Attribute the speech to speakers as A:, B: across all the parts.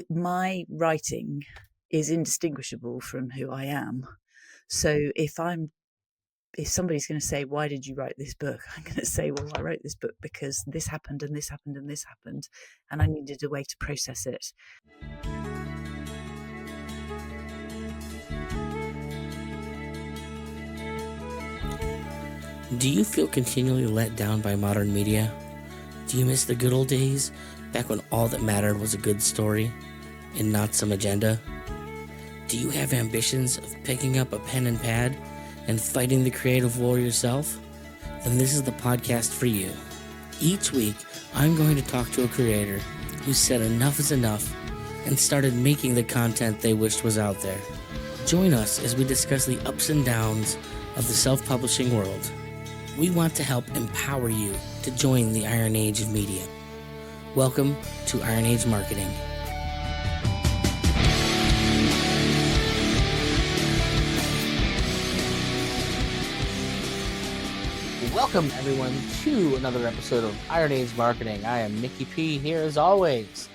A: my writing is indistinguishable from who I am. So if somebody's going to say, why did you write this book? I'm going to say, well, I wrote this book because this happened and this happened and this happened, and I needed a way to process it.
B: Do you feel continually let down by modern media? Do you miss the good old days, back when all that mattered was a good story and not some agenda? Do you have ambitions of picking up a pen and pad and fighting the creative war yourself? Then this is the podcast for you. Each week, I'm going to talk to a creator who said enough is enough and started making the content they wished was out there. Join us as we discuss the ups and downs of the self-publishing world. We want to help empower you to join the Iron Age of media. Welcome to Iron Age Marketing. Welcome, everyone, to another episode of Iron Age Marketing. I am Nikki P. here as always.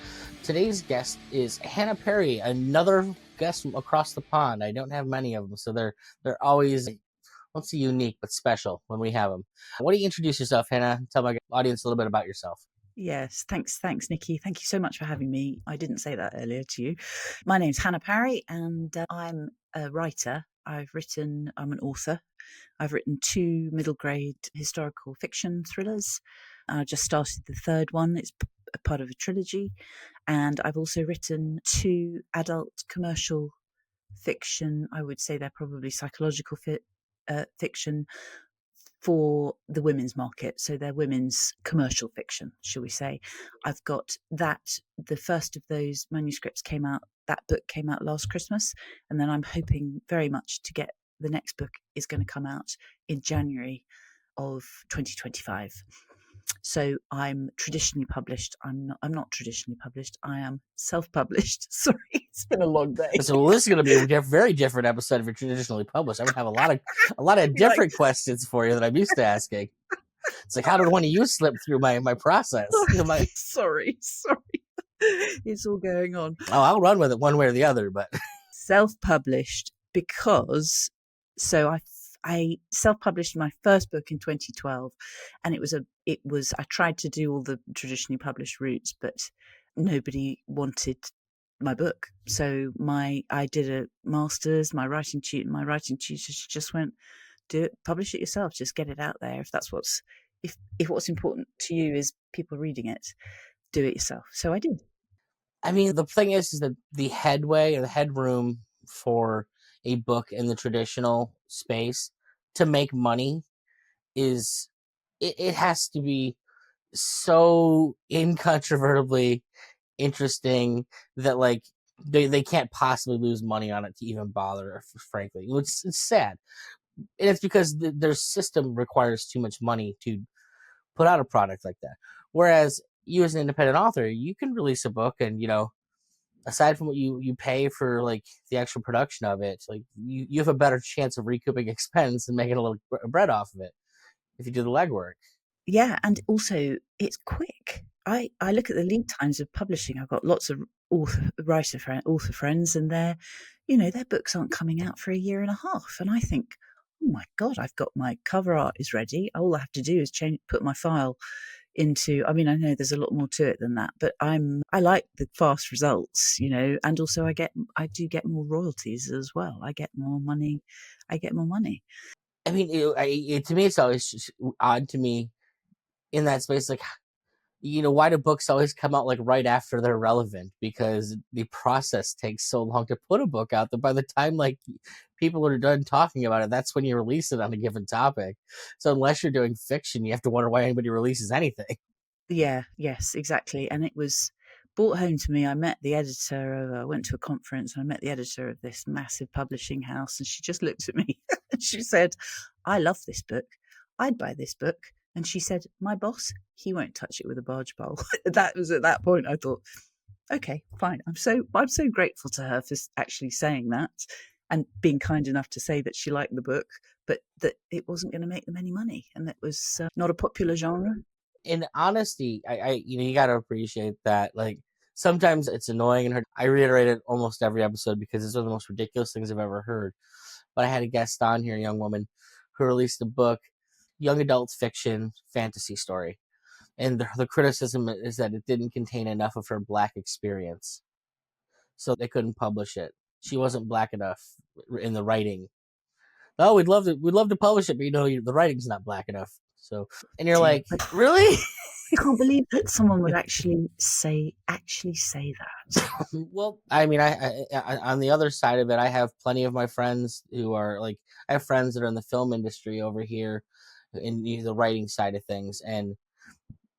B: Today's guest is Hannah Parry, another guest from across the pond. I don't have many of them, so they're always, let's say, unique but special when we have them. Why don't you introduce yourself, Hannah? Tell my audience a little bit about yourself.
A: Yes, thanks, Nikki. Thank you so much for having me. I didn't say that earlier to you. My name's Hannah Parry, and I'm a writer. I'm an author. I've written 2 middle grade historical fiction thrillers. I just started the third one. It's a part of a trilogy. And I've also written 2 adult commercial fiction. I would say they're probably psychological fiction for the women's market. So they're women's commercial fiction, shall we say. I've got that. The first of those manuscripts that book came out last Christmas. And then I'm hoping very much to get the next book is going to come out in January of 2025. So I'm traditionally published. I'm not traditionally published. I am self-published. Sorry, it's been a long day.
B: So this is going to be a very different episode if you're traditionally published. I'm going to have a lot of different questions for you that I'm used to asking. It's like, how did one of you slip through my process?
A: Sorry. It's all going on.
B: Oh, I'll run with it one way or the other, but
A: self-published because I self-published my first book in 2012, and I tried to do all the traditionally published routes, but nobody wanted my book. So I did a master's. My writing tutor just went, do it, publish it yourself, just get it out there. If what's important to you is people reading it, do it yourself. So I did.
B: I mean, the thing is that the headway or the headroom for a book in the traditional space to make money is it has to be so incontrovertibly interesting that like they can't possibly lose money on it to even bother, frankly. It's sad, and it's because their system requires too much money to put out a product like that, whereas you as an independent author, you can release a book and, aside from what you pay for like the actual production of it, like you have a better chance of recouping expense and making a little bread off of it if you do the legwork.
A: Yeah, and also it's quick. I look at the lead times of publishing. I've got lots of author friends, and their books aren't coming out for a year and a half. And I think, oh my God, I've got my cover art is ready. All I have to do is put my file into, I know there's a lot more to it than that, but I like the fast results, and also I do get more royalties as well. I get more money.
B: I mean, to me, it's always just odd to me in that space, like, why do books always come out like right after they're relevant? Because the process takes so long to put a book out that by the time like people are done talking about it, that's when you release it on a given topic. So unless you're doing fiction, you have to wonder why anybody releases anything.
A: Yeah, yes, exactly. And it was brought home to me. I went to a conference and I met the editor of this massive publishing house, and she just looked at me and she said, I love this book. I'd buy this book. And she said, my boss, he won't touch it with a barge pole. That was at that point I thought, okay, fine. I'm so grateful to her for actually saying that and being kind enough to say that she liked the book, but that it wasn't going to make them any money, and that was not a popular genre.
B: In honesty, I you got to appreciate that. Like Sometimes it's annoying and I reiterate it almost every episode because it's one of the most ridiculous things I've ever heard. But I had a guest on here, a young woman, who released a book, young adult fiction fantasy story. And the criticism is that it didn't contain enough of her Black experience. So they couldn't publish it. She wasn't Black enough in the writing. Oh, we'd love to publish it, but the writing's not Black enough. So, and you're
A: Dear,
B: like,
A: but
B: really?
A: I can't believe that someone would actually say that.
B: Well, I mean, I on the other side of it, I have plenty of my friends who are like, I have friends that are in the film industry over here, in the writing side of things, and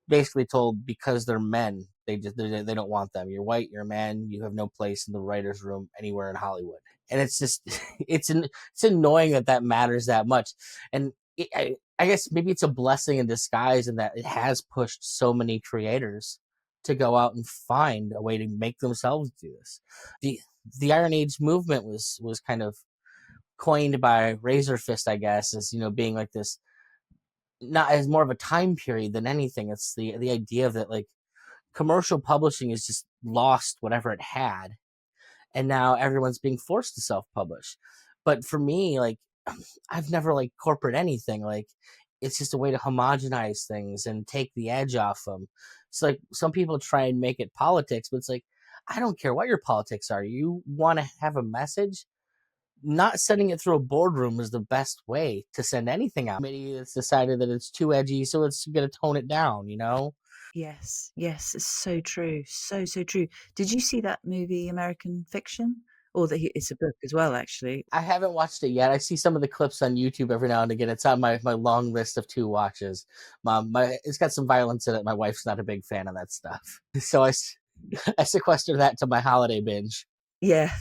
B: basically told because they're men, they don't want them. You're white, you're a man, you have no place in the writers' room anywhere in Hollywood, and it's just it's annoying that matters that much, and I guess maybe it's a blessing in disguise in that it has pushed so many creators to go out and find a way to make themselves do this. The Iron Age movement was kind of coined by Razor Fist, I guess, as being like this, not as more of a time period than anything. It's the idea of that, like, commercial publishing has just lost whatever it had, and now everyone's being forced to self-publish. But for me, like, I've never like corporate anything. Like, it's just a way to homogenize things and take the edge off them. It's like some people try and make it politics, but it's like, I don't care what your politics are. You want to have a message, not sending it through a boardroom is the best way to send anything out. Maybe it's decided that it's too edgy, so it's going to tone it down.
A: Yes, yes, it's so true. So, so true. Did you see that movie, American Fiction? Or it's a book as well, actually.
B: I haven't watched it yet. I see some of the clips on YouTube every now and again. It's on my long list of 2 watches. It's got some violence in it. My wife's not a big fan of that stuff. So I sequester that to my holiday binge.
A: Yeah,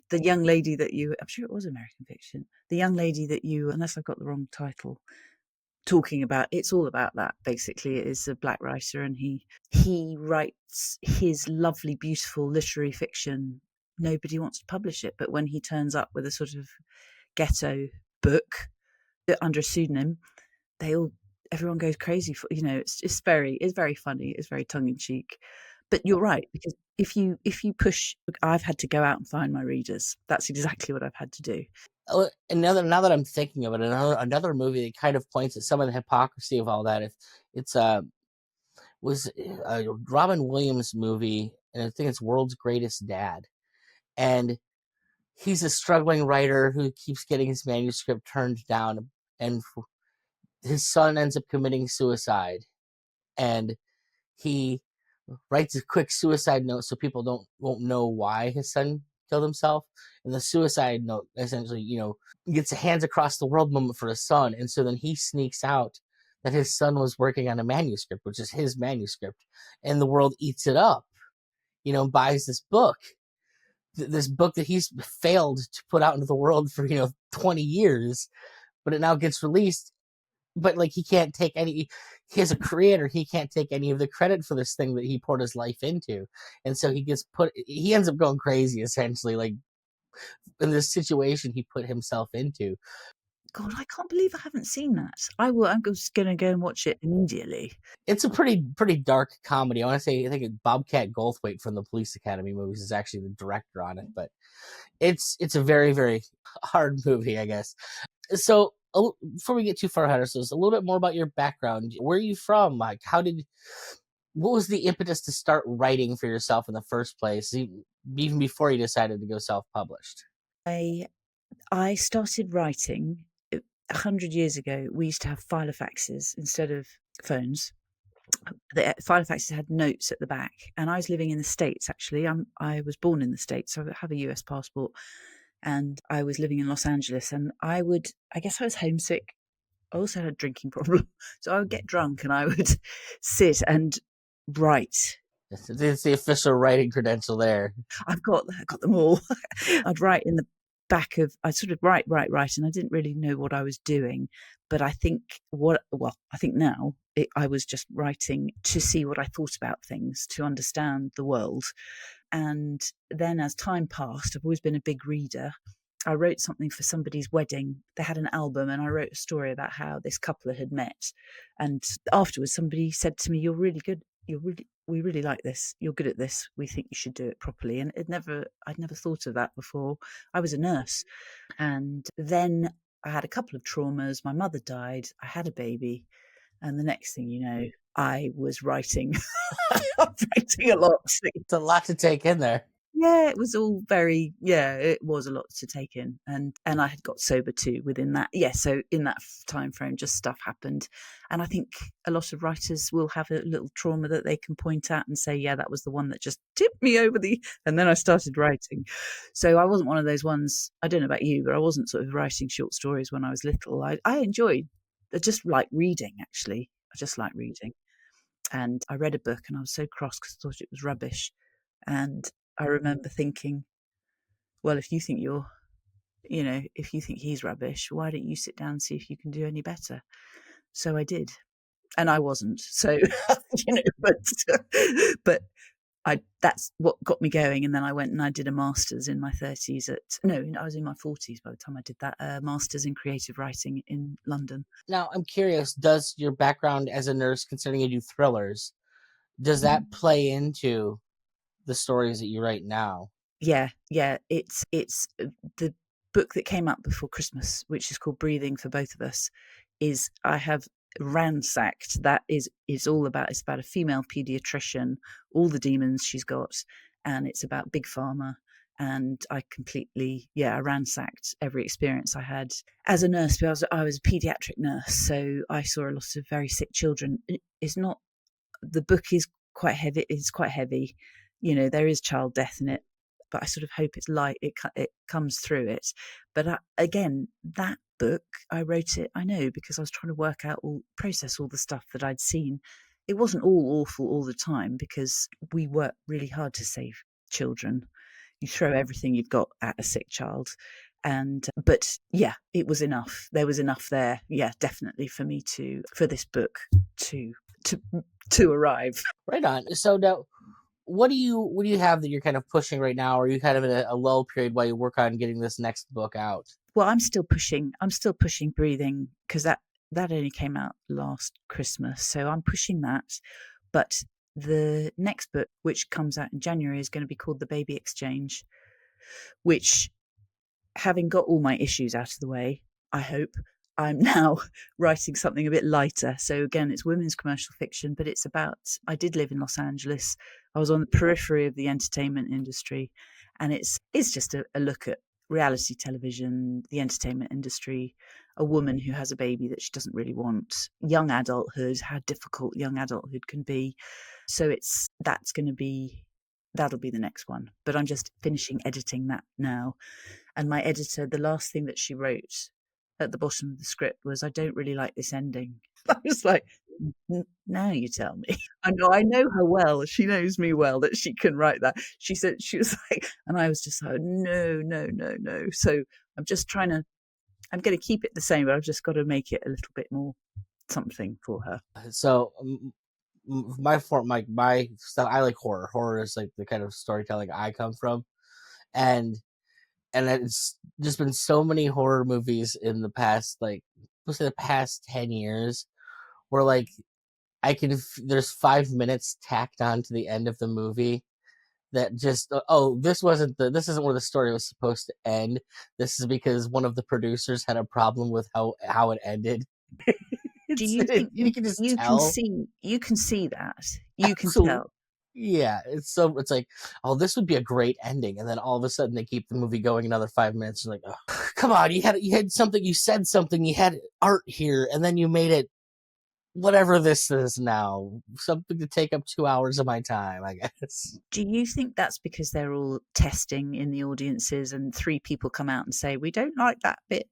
A: the young lady that I'm sure it was American Fiction. The young lady that unless I've got the wrong title, talking about, it's all about that. Basically, it is a Black writer, and he writes his lovely, beautiful literary fiction. Nobody wants to publish it, but when he turns up with a sort of ghetto book under a pseudonym, everyone goes crazy for, it's very funny, it's very tongue in cheek. But you're right, because if you push, I've had to go out and find my readers. That's exactly what I've had to do.
B: Now that I'm thinking of it, another movie that kind of points at some of the hypocrisy of all that. If it's was a Robin Williams movie, and I think it's World's Greatest Dad, and he's a struggling writer who keeps getting his manuscript turned down, and his son ends up committing suicide, and he writes a quick suicide note so people won't know why his son killed himself. And the suicide note essentially, gets a hands across the world moment for his son. And so then he sneaks out that his son was working on a manuscript, which is his manuscript, and the world eats it up, buys this book. This book that he's failed to put out into the world for 20 years, but it now gets released. But like, he can't take any, he as a creator, he can't take any of the credit for this thing that he poured his life into. And so he ends up going crazy, essentially, like, in this situation he put himself into.
A: God, I can't believe I haven't seen that. I'm just going to go and watch it immediately.
B: It's a pretty dark comedy. I think Bobcat Goldthwait from the Police Academy movies is actually the director on it, but it's a very, very hard movie, I guess. So before we get too far ahead of ourselves, a little bit more about your background. Where are you from? Like, what was the impetus to start writing for yourself in the first place, even before you decided to go self-published?
A: I started writing 100 years ago. We used to have filofaxes instead of phones. The filofaxes had notes at the back, and I was living in the States. Actually, I was born in the States, so I have a US passport, and I was living in Los Angeles. And I guess I was homesick. I also had a drinking problem, so I would get drunk and I would sit and write.
B: It's the official writing credential there.
A: I've got them all. I'd write in the back of, I'd sort of write, and I didn't really know what I was doing. But I think I think now I was just writing to see what I thought about things, to understand the world. And then as time passed, I've always been a big reader. I wrote something for somebody's wedding. They had an album, and I wrote a story about how this couple had met. And afterwards, somebody said to me, "You're really good we really like this. You're good at this. We think you should do it properly. And I'd never thought of that before. I was a nurse, and then I had a couple of traumas. My mother died. I had a baby, and the next thing you know, I was writing, writing a lot.
B: It's a lot to take in there.
A: Yeah, it was all very, yeah, it was a lot to take in. And I had got sober too within that. Yeah, so in that time frame, just stuff happened. And I think a lot of writers will have a little trauma that they can point at and say, yeah, that was the one that just tipped me over the, and then I started writing. So I wasn't one of those ones, I don't know about you, but I wasn't sort of writing short stories when I was little. I enjoyed, I just like reading, actually. I just like reading. And I read a book and I was so cross because I thought it was rubbish. And I remember thinking, well, if you think if you think he's rubbish, why don't you sit down and see if you can do any better? So I did, and I wasn't. So but that's what got me going. And then I went and I did a master's in my 30s. I was in my 40s by the time I did that. Master's in creative writing in London.
B: Now, I'm curious, does your background as a nurse, considering you do thrillers, does that play into the stories that you write now?
A: Yeah. It's the book that came out before Christmas, which is called Breathing for Both of Us, is I have ransacked. That is all about. It's about a female pediatrician, all the demons she's got, and it's about big pharma. And I completely, I ransacked every experience I had as a nurse. Because I was a pediatric nurse, so I saw a lot of very sick children. It's not, the book is quite heavy. It's quite heavy. There is child death in it, but I sort of hope it's light. It comes through it. But again, that book, I wrote it, I know, because I was trying to process all the stuff that I'd seen. It wasn't all awful all the time because we work really hard to save children. You throw everything you've got at a sick child. But yeah, it was enough. There was enough there. Yeah, definitely for this book to arrive.
B: Right on. So now, what do you have that you're kind of pushing right now? Or are you kind of in a lull period while you work on getting this next book out?
A: Well, I'm still pushing Breathing, because that only came out last Christmas. So I'm pushing that. But the next book, which comes out in January, is going to be called The Baby Exchange, which, having got all my issues out of the way, I hope, I'm now writing something a bit lighter. So again, it's women's commercial fiction, but it's about, I did live in Los Angeles. I was on the periphery of the entertainment industry, and it's just a look at reality television, the entertainment industry, a woman who has a baby that she doesn't really want, young adulthood, how difficult young adulthood can be. So that'll be the next one. But I'm just finishing editing that now. And my editor, the last thing that she wrote at the bottom of the script was, I don't really like this ending. I was like, now you tell me. I know her well. She knows me well, that she can write that. She said, she was like, and I was just like, no. So I'm going to keep it the same, but I've just got to make it a little bit more something for her.
B: So my style, I like horror. Horror is like the kind of storytelling I come from. And it's just been so many horror movies in the past, like, let's say the past 10 years, where like there's 5 minutes tacked on to the end of the movie that just, this isn't where the story was supposed to end. This is because one of the producers had a problem with how it ended.
A: Do you think
B: you can just
A: you
B: tell?
A: you can see that? You can
B: Absolutely.
A: tell.
B: Yeah, it's like, this would be a great ending, and then all of a sudden they keep the movie going another 5 minutes. You're like, oh, come on, you had something, you said something, you had art here, and then you made it whatever this is now, something to take up 2 hours of my time, I guess.
A: Do you think that's because they're all testing in the audiences, and 3 people come out and say, we don't like that bit,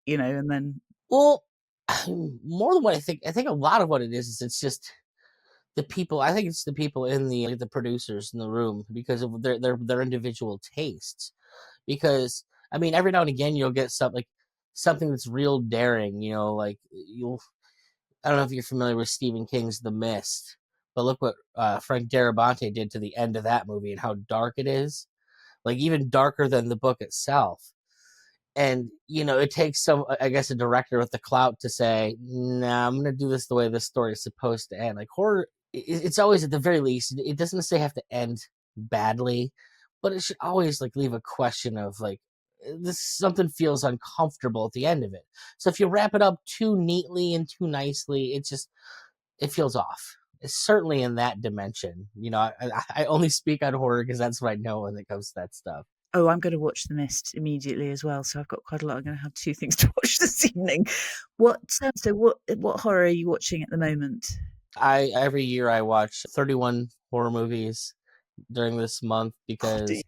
A: and then?
B: Well, more than what I think a lot of what it is it's just the people. I think it's the people in the producers in the room, because of their individual tastes. Because I mean, every now and again you'll get something that's real daring. Like I don't know if you're familiar with Stephen King's The Mist, but look what Frank Darabont did to the end of that movie and how dark it is. Like even darker than the book itself. And it takes I guess, a director with the clout to say, nah, I'm gonna do this the way this story is supposed to end. Like horror it's always, at the very least, it doesn't necessarily have to end badly, but it should always like leave a question of like, this something feels uncomfortable at the end of it. So if you wrap it up too neatly and too nicely, it feels off. It's certainly in that dimension. I only speak on horror because that's what I know when it comes to that stuff.
A: Oh, I'm going to watch The Mist immediately as well. So I've got quite a lot. I'm going to have two things to watch this evening. What horror are you watching at the moment?
B: I Every year I watch 31 horror movies during this month
A: Oh, do
B: because
A: you?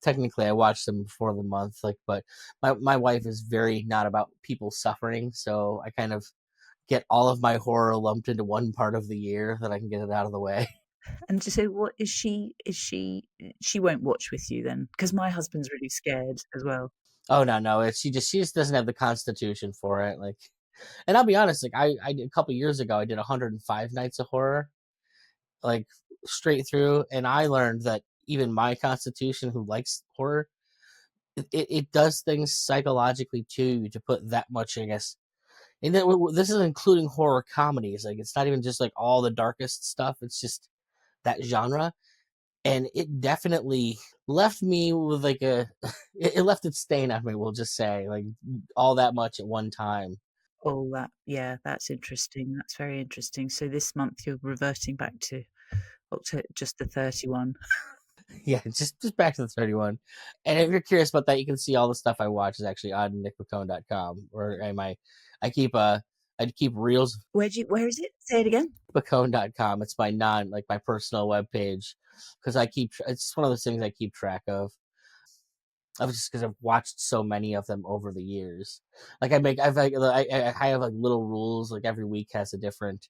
B: technically I watch them before the month, like, but my wife is very not about people suffering, so I kind of get all of my horror lumped into one part of the year that I can get it out of the way.
A: And so, what is she? She won't watch with you then? Because my husband's really scared as well.
B: Oh no, no, she just doesn't have the constitution for it. Like, and I'll be honest, like I did, a couple years ago I did 105 nights of horror, like straight through, and I learned that even my constitution, who likes horror, it does things psychologically to you to put that much, I guess. And then this is including horror comedies. Like, it's not even just like all the darkest stuff. It's just that genre, and it definitely left me with like it left its stain on me. We'll just say, like, all that much at one time.
A: Oh, yeah, that's interesting. That's very interesting. So this month you're reverting back to October, just the 31.
B: Yeah, just back to the 31. And if you're curious about that, you can see all the stuff I watch is actually on nickmccone.com, where I keep reels.
A: Where is it? Say it again.
B: Nickmccone.com. It's my like my personal webpage, because it's one of those things I keep track of. Just because I've watched so many of them over the years. Like, I have like little rules. Like, every week has a different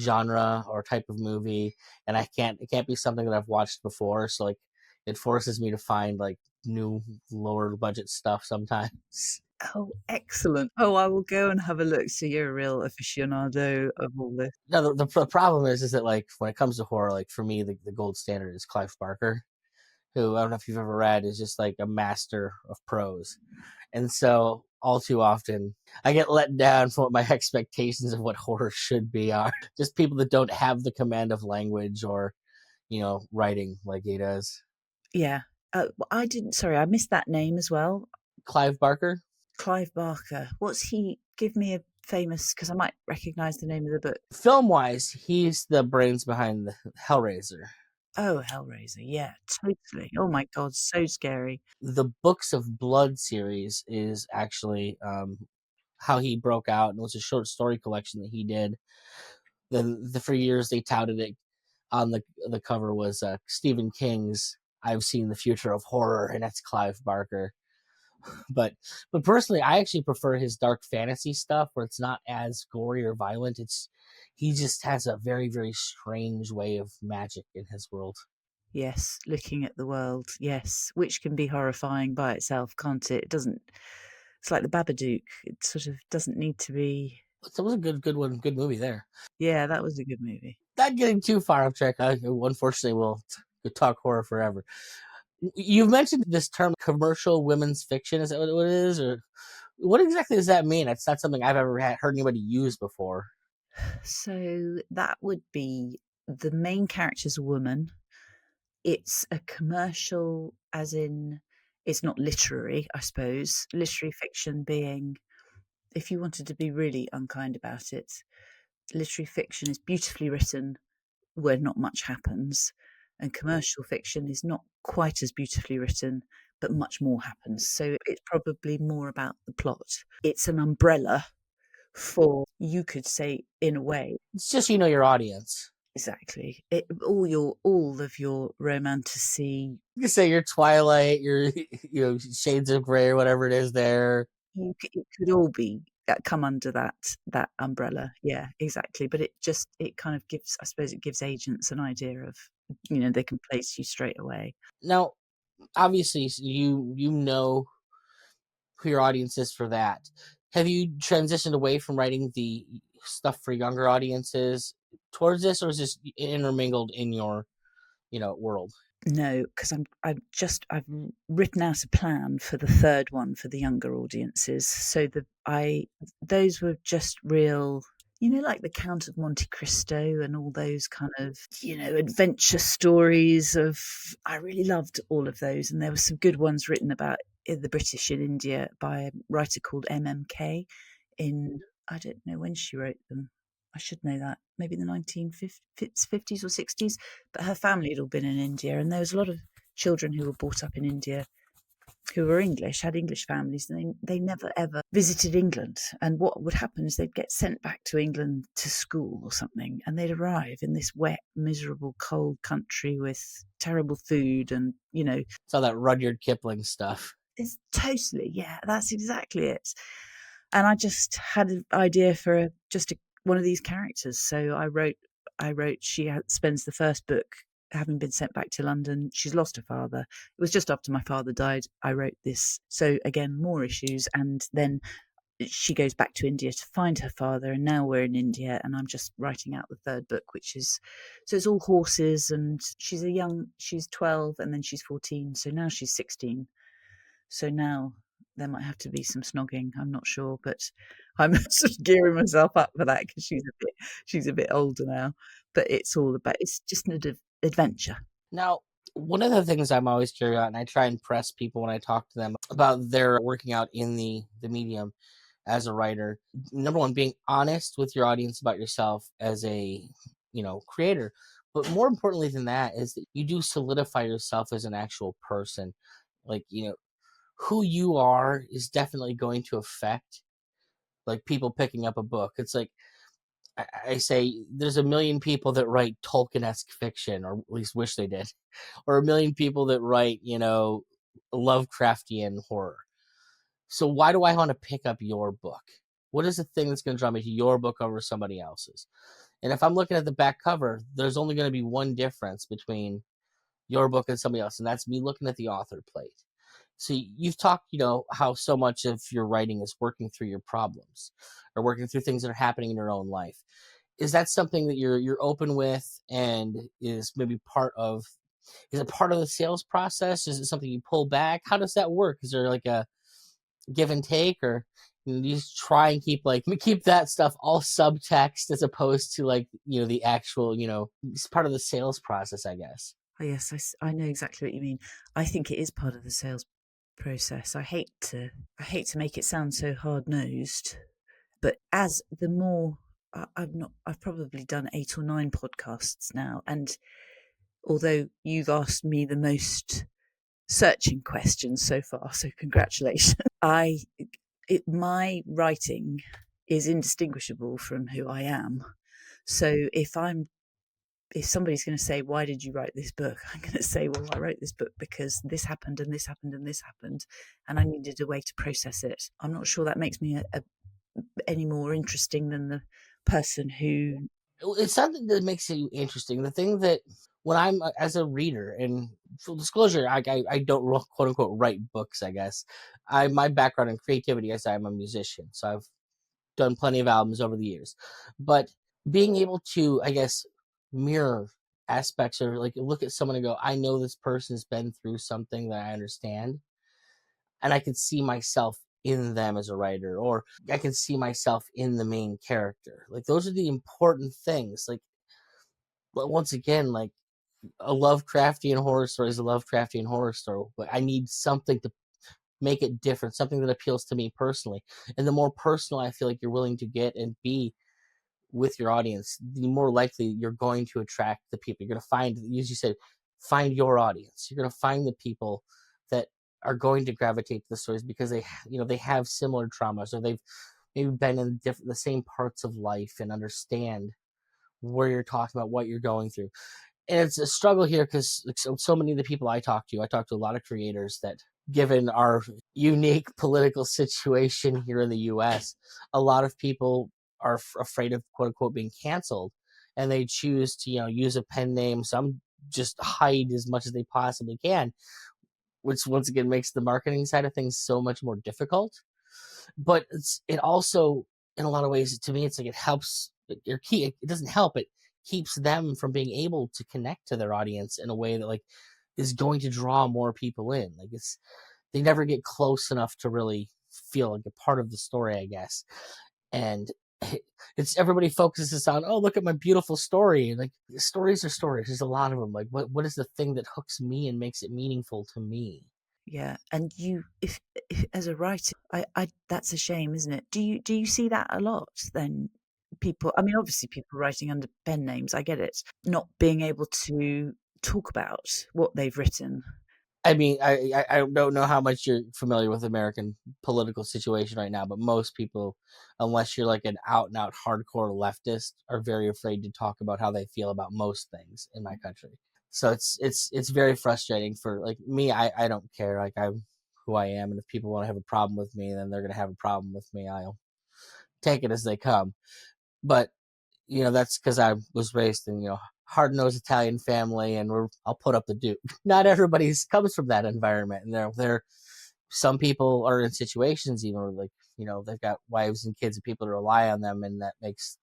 B: genre or type of movie, and it can't be something that I've watched before. So like, it forces me to find like new lower budget stuff sometimes.
A: Oh, excellent. Oh, I will go and have a look. So you're a real aficionado of all this.
B: No, the problem is that, like, when it comes to horror, like, for me, the gold standard is Clive Barker, who, I don't know if you've ever read, is just like a master of prose. And so all too often I get let down for what my expectations of what horror should be are. Just people that don't have the command of language or, writing like he does.
A: Yeah. I didn't, sorry, I missed that name as well.
B: Clive Barker,
A: Clive Barker. What's he? Give me a famous, because I might recognize the name of the book.
B: film wise, he's the brains behind the Hellraiser.
A: Oh, Hellraiser. Yeah, totally. Oh my God, so scary.
B: The Books of Blood series is actually how he broke out, and it was a short story collection that he did. Then for years they touted it on the cover was Stephen King's "I've Seen the Future of Horror," and that's Clive Barker. But personally, I actually prefer his dark fantasy stuff, where it's not as gory or violent. He just has a very, very strange way of magic in his world.
A: Yes, looking at the world. Yes, which can be horrifying by itself, can't it? It doesn't. It's like the Babadook. It sort of doesn't need to be.
B: It was a good one, good movie there.
A: Yeah, that was a good movie.
B: Not getting too far off track. Unfortunately, we'll talk horror forever. You've mentioned this term, commercial women's fiction. Is that what it is, or what exactly does that mean? It's not something I've ever heard anybody use before.
A: So that would be the main character's a woman. It's a commercial, as in, it's not literary, I suppose. Literary fiction being, if you wanted to be really unkind about it, literary fiction is beautifully written where not much happens, and commercial fiction is not quite as beautifully written, but much more happens. So it's probably more about the plot. It's an umbrella for, you could say, in a way,
B: It's just, your audience.
A: exactly. All of your romantasy.
B: You can say your Twilight, your Shades of Grey, or whatever it is. There,
A: It could all be come under that umbrella. Yeah, exactly. But it kind of gives, I suppose, it gives agents an idea of, they can place you straight away.
B: now, obviously, you know who your audience is for that. Have you transitioned away from writing the stuff for younger audiences towards this, or is this intermingled in your world?
A: No, because I've written out a plan for the third one for the younger audiences. So those were just real. like the Count of Monte Cristo and all those kind of, adventure stories of, I really loved all of those. And there were some good ones written about the British in India by a writer called MMK in, I don't know when she wrote them. I should know that, maybe the 1950s or 60s. But her family had all been in India, and there was a lot of children who were brought up in India who were English, had English families, and they never ever visited England. And what would happen is they'd get sent back to England to school or something, and they'd arrive in this wet, miserable, cold country with terrible food, and
B: It's all that Rudyard Kipling stuff.
A: it's totally, yeah, that's exactly it. And I just had an idea for one of these characters, so I wrote. She spends the first book having been sent back to London. She's lost her father. It was just after my father died. I wrote this. So again, more issues. And then she goes back to India to find her father. And now we're in India, and I'm just writing out the third book, so it's all horses. And she's 12, and then she's 14. So now she's 16. So now there might have to be some snogging. I'm not sure, but I'm sort of gearing myself up for that because she's a bit older now. But it's just an adventure.
B: Now, one of the things I'm always curious about, and I try and press people when I talk to them about their working out in the medium as a writer. Number one, being honest with your audience about yourself as a creator. But more importantly than that is that you do solidify yourself as an actual person. Like, who you are is definitely going to affect like people picking up a book. It's like I say there's a million people that write Tolkien-esque fiction, or at least wish they did, or a million people that write, Lovecraftian horror. So why do I want to pick up your book? What is the thing that's going to draw me to your book over somebody else's? And if I'm looking at the back cover, there's only going to be one difference between your book and somebody else, and that's me looking at the author plate. So you've talked, how so much of your writing is working through your problems or working through things that are happening in your own life. Is that something that you're open with, and is maybe is it part of the sales process? Is it something you pull back? How does that work? Is there like a give and take, or you just try and keep that stuff all subtext as opposed to the actual, it's part of the sales process, I guess.
A: Oh, yes, I know exactly what you mean. I think it is part of the sales process. I hate to make it sound so hard nosed, but as the more I've probably done 8 or 9 podcasts now, and although you've asked me the most searching questions so far, so congratulations. My writing is indistinguishable from who I am. So if somebody's going to say, why did you write this book? I'm going to say, well, I wrote this book because this happened and this happened and this happened, and I needed a way to process it. I'm not sure that makes me any more interesting than the person who.
B: It's something that makes it interesting. The thing that when I'm as a reader, and full disclosure, I don't quote unquote write books. I guess my background in creativity is I'm a musician, so I've done plenty of albums over the years. But being able to, I guess, mirror aspects, or like look at someone and go, I know this person's been through something that I understand, and I can see myself in them as a writer, or I can see myself in the main character. Like those are the important things. Like once again, like a Lovecraftian horror story is a Lovecraftian horror story, but I need something to make it different, something that appeals to me personally. And the more personal I feel like you're willing to get and be with your audience, the more likely you're going to attract the people. You're going to find, as you said, find your audience. You're going to find the people that are going to gravitate to the stories because they have similar traumas, or they've maybe been in the same parts of life and understand where you're talking about, what you're going through. And it's a struggle here because so many of the people I talk to a lot of creators that, given our unique political situation here in the US, a lot of people are afraid of quote unquote being canceled, and they choose to use a pen name. Some just hide as much as they possibly can, which once again makes the marketing side of things so much more difficult. But it also, in a lot of ways, to me, it's like it helps. It doesn't help. It keeps them from being able to connect to their audience in a way that is going to draw more people in. They never get close enough to really feel like a part of the story, I guess. And it's everybody focuses on, oh, look at my beautiful story. Like, stories are stories. There's a lot of them. Like, what is the thing that hooks me and makes it meaningful to me?
A: Yeah, and if as a writer, I that's a shame, isn't it? Do you see that a lot then? People, I mean, obviously, people writing under pen names, I get it, not being able to talk about what they've written.
B: I mean, I don't know how much you're familiar with American political situation right now, but most people, unless you're like an out and out hardcore leftist, are very afraid to talk about how they feel about most things in my country. So it's very frustrating for like me. I don't care. Like, I'm who I am, and if people want to have a problem with me, then they're gonna have a problem with me. I'll take it as they come. But that's because I was raised in hard nosed Italian family, and I'll put up the Duke. Not everybody's comes from that environment, and there some people are in situations even where, like, they've got wives and kids and people to rely on them, and that makes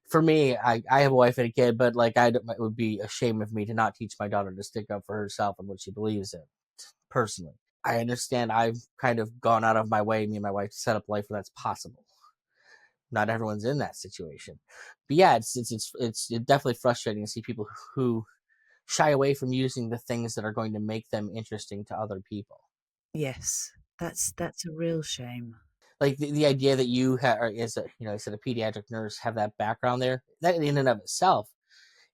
B: for me, I have a wife and a kid, but like, it would be a shame of me to not teach my daughter to stick up for herself and what she believes in. Personally, I understand I've kind of gone out of my way, me and my wife, to set up a life where that's possible. Not everyone's in that situation, but yeah, it's definitely frustrating to see people who shy away from using the things that are going to make them interesting to other people.
A: Yes, that's a real shame.
B: Like the idea that you have, as a as a pediatric nurse, have that background there, that in and of itself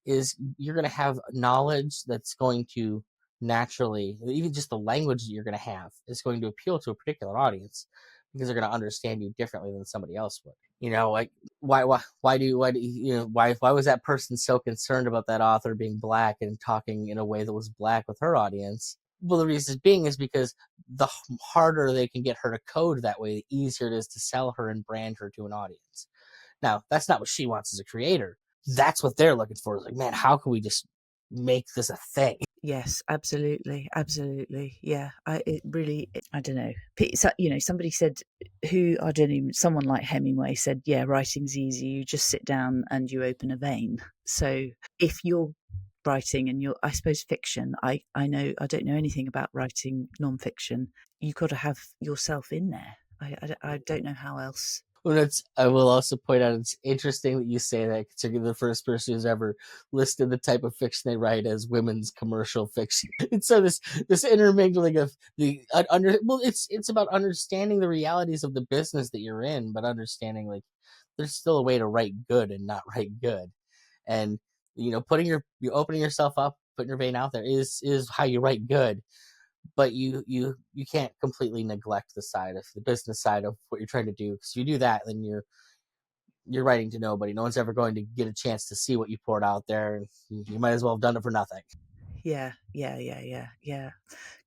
B: is, you're going to have knowledge that's going to naturally, even just the language that you're going to have is going to appeal to a particular audience, because they're going to understand you differently than somebody else would. Like, why was that person so concerned about that author being black and talking in a way that was black with her audience? Well, the reason being is because the harder they can get her to code that way, the easier it is to sell her and brand her to an audience. Now, that's not what she wants as a creator. That's what they're looking for. Is like, man, how can we just make this a thing?
A: Yes, absolutely, absolutely. Yeah, it really, I don't know. So, somebody said, who I don't even. Someone like Hemingway said, "Yeah, writing's easy. You just sit down and you open a vein." So, if you're writing and I suppose fiction. I know I don't know anything about writing nonfiction. You got to have yourself in there. I don't know how else.
B: Well, I will also point out, it's interesting that you say that, considering the first person who's ever listed the type of fiction they write as women's commercial fiction. And so this intermingling of the it's about understanding the realities of the business that you're in, but understanding, like, there's still a way to write good and not write good. And putting you opening yourself up, putting your vein out there is how you write good. But you can't completely neglect the business side of what you're trying to do, because if you do that, then you're writing to nobody. No one's ever going to get a chance to see what you poured out there, and you might as well have done it for nothing.
A: Yeah, yeah, yeah, yeah, yeah.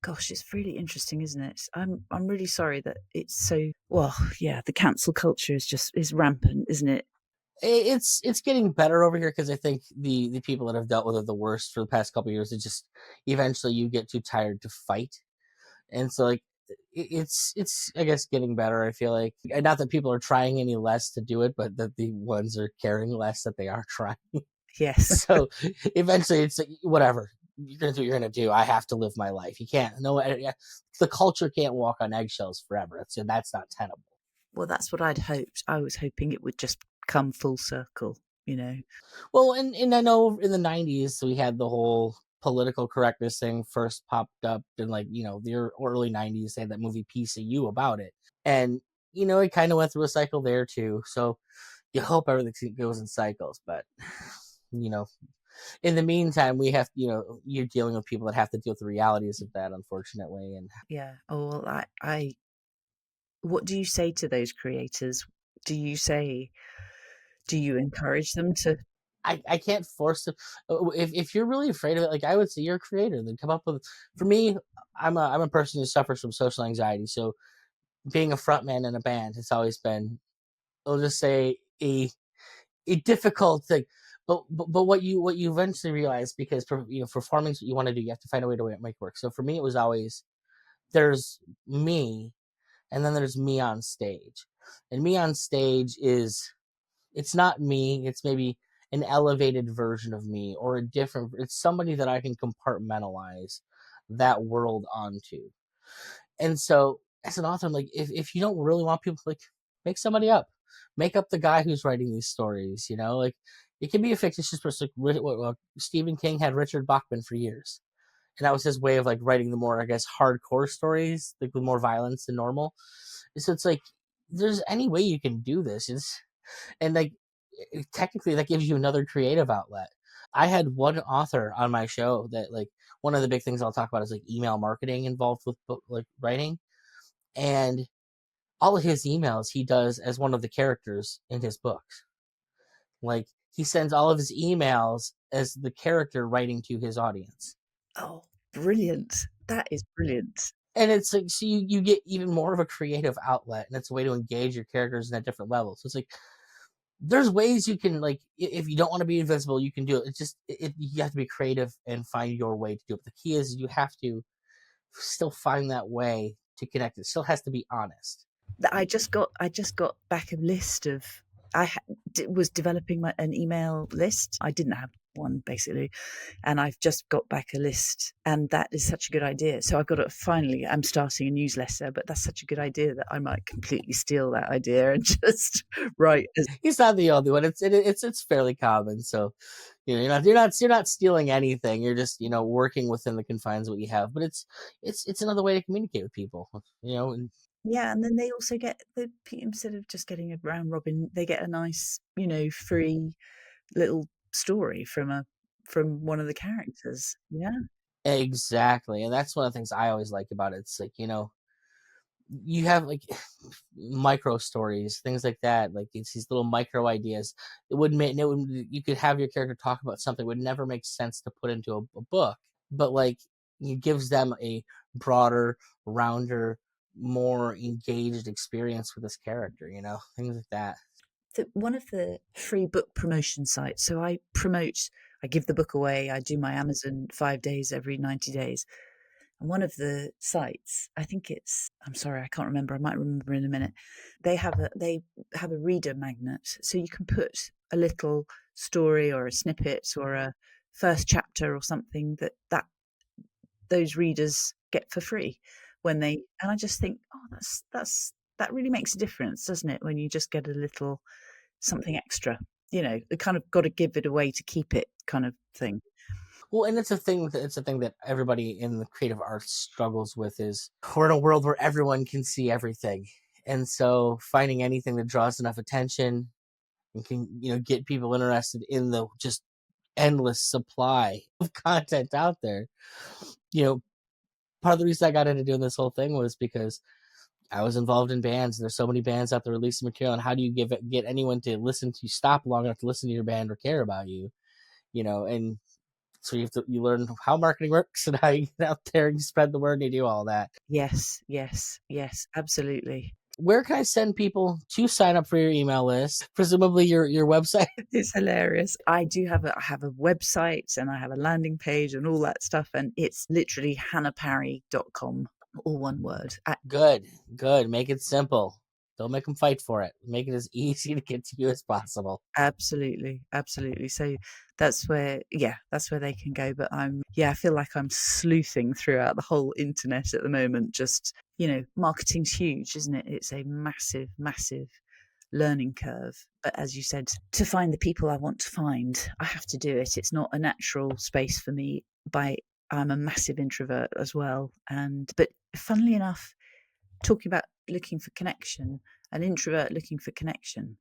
A: Gosh, it's really interesting, isn't it? I'm really sorry that it's so, well, yeah, the cancel culture is rampant, isn't it?
B: It's getting better over here, because I think the people that have dealt with it the worst for the past couple of years, it just eventually you get too tired to fight. And so, like, it's I guess getting better, I feel like. And not that people are trying any less to do it, but that the ones are caring less that they are trying.
A: Yes.
B: So eventually it's like, whatever, you're gonna do what you're gonna do. I have to live my life. You can't, no, the culture can't walk on eggshells forever. That's not tenable.
A: Well, that's what I'd hoped. I was hoping it would just come full circle, you know.
B: Well, and I know in the 90s we had the whole political correctness thing first popped up in, like, the early 90s. They had that movie Piece of You about it, and it kind of went through a cycle there too. So you hope everything goes in cycles, but you know in the meantime, we have, you're dealing with people that have to deal with the realities of that, unfortunately. And
A: Yeah. Oh, well, what do you say to those creators? Do you say, do you encourage them to?
B: I can't force them. If you're really afraid of it, like, I would say, you're a creator, then come up with. For me, I'm a person who suffers from social anxiety, so being a frontman in a band has always been, I'll just say, a difficult thing. But what you eventually realize, because performing what you want to do, you have to find a way to make it work. So for me, it was always, there's me, and then there's me on stage. And me on stage it's not me, it's maybe an elevated version of me, or it's somebody that I can compartmentalize that world onto. And so, as an author, I'm like, if you don't really want people, like, make somebody up. make up the guy who's writing these stories. Like it can be a fictitious person. Like, Stephen King had Richard Bachman for years, and that was his way of like writing the more, I guess, hardcore stories, like with more violence than normal. So it's like there's any way you can do this. And like technically that gives you another creative outlet. I had one author on my show that, like, one of the big things I'll talk about is like email marketing involved with book, like writing, and all of his emails he does as one of the characters in his books. Like he sends all of his emails as the character writing to his audience.
A: Oh, brilliant. That is brilliant.
B: And it's like, so you get even more of a creative outlet, and it's a way to engage your characters in a different level. So it's like there's ways you can, like, if you don't want to be invisible, you can do it. It's just you have to be creative and find your way to do it. But the key is you have to still find that way to connect. It still has to be honest.
A: I just got back a list of was developing an email list. I didn't have one basically, and I've just got back a list, and that is such a good idea. So I've got to finally. I'm starting a newsletter, but that's such a good idea that I might completely steal that idea and just write.
B: He's not the only one. It's fairly common. So you're not stealing anything. You're just working within the confines of what you have. But it's another way to communicate with people. And
A: Yeah, and then they also get instead of just getting a round robin, they get a nice, free little story from one of the characters. Yeah.
B: exactly, and that's one of the things I always like about it. It's like you have like micro stories, things like that. Like it's these little micro ideas. You could have your character talk about something that would never make sense to put into a book, but like it gives them a broader, rounder, more engaged experience with this character. Things like that.
A: One of the free book promotion sites. So I give the book away. I do my Amazon 5 days every 90 days. And one of the sites, I think I'm sorry, I can't remember. I might remember in a minute. They have a reader magnet. So you can put a little story or a snippet or a first chapter or something that those readers get for free and I just think, oh, that really makes a difference, doesn't it? When you just get a little something extra, it kind of got to give it away to keep it kind of thing.
B: Well, and it's a thing that everybody in the creative arts struggles with. Is we're in a world where everyone can see everything, and so finding anything that draws enough attention and can get people interested in the just endless supply of content out there. Part of the reason I got into doing this whole thing was because I was involved in bands. There's so many bands out there releasing material, and how do you get anyone to stop long enough to listen to your band or care about you? And so you learn how marketing works and how you get out there and you spread the word and you do all that.
A: Yes, yes, yes, absolutely.
B: Where can I send people to sign up for your email list? Presumably your website.
A: It's hilarious. I have a website and I have a landing page and all that stuff, and it's literally hannahparry.com, all one word.
B: Good. Make it simple. Don't make them fight for it. Make it as easy to get to you as possible.
A: Absolutely, absolutely. So that's where they can go. But I feel like I'm sleuthing throughout the whole internet at the moment. Just, marketing's huge, isn't it? It's a massive, massive learning curve. But as you said, to find the people I want to find, I have to do it. It's not a natural space for me. I'm a massive introvert as well. But funnily enough, talking about looking for connection, an introvert looking for connection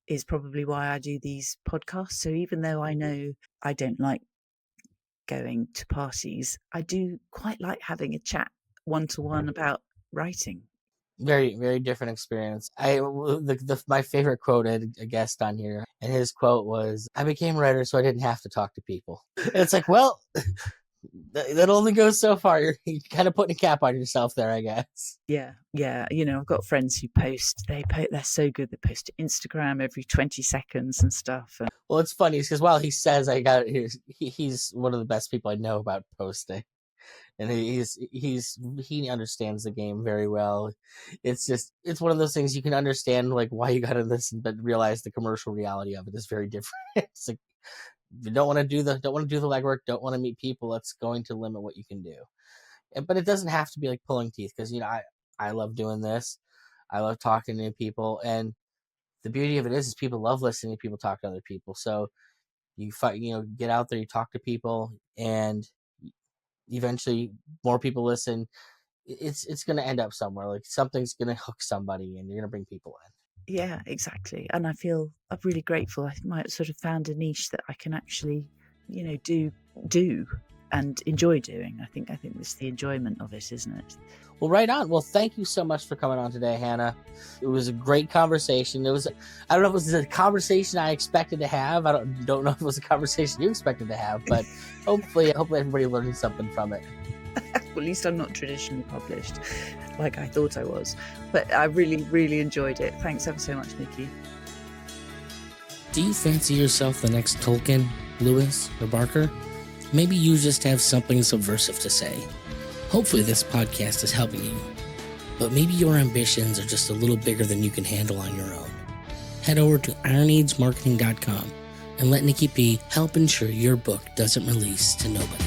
A: is probably why I do these podcasts. So even though I know I don't like going to parties, I do quite like having a chat one-to-one about writing.
B: Very, very different experience. My favorite quote, I had a guest on here, and his quote was, "I became a writer so I didn't have to talk to people." And it's like, well, that only goes so far. You're kind of putting a cap on yourself there, I guess.
A: Yeah, yeah. I've got friends who they're so good. They post to Instagram every 20 seconds and stuff. And
B: Well, it's funny because while he says he's one of the best people I know about posting, and he understands the game very well. It's one of those things you can understand like why you got into this, but realize the commercial reality of it is very different. It's like you don't want to do the legwork, don't want to meet people. That's going to limit what you can do. But it doesn't have to be like pulling teeth because I love doing this. I love talking to people, and the beauty of it is people love listening to people talk to other people. So you get out there, you talk to people, and eventually more people listen. It's going to end up somewhere. Like something's going to hook somebody, and you're going to bring people in.
A: Yeah, exactly. And I'm really grateful. I might have sort of found a niche that I can actually, do and enjoy doing. I think it's the enjoyment of it, isn't it?
B: Well, right on. Well, thank you so much for coming on today, Hannah. It was a great conversation. I don't know if it was a conversation I expected to have. I don't know if it was a conversation you expected to have, but hopefully everybody learned something from it.
A: Well, at least I'm not traditionally published like I thought I was. But I really, really enjoyed it. Thanks ever so much, Nikki.
C: Do you fancy yourself the next Tolkien, Lewis, or Barker? Maybe you just have something subversive to say. Hopefully this podcast is helping you. But maybe your ambitions are just a little bigger than you can handle on your own. Head over to ironeadsmarketing.com and let Nikki P help ensure your book doesn't release to nobody.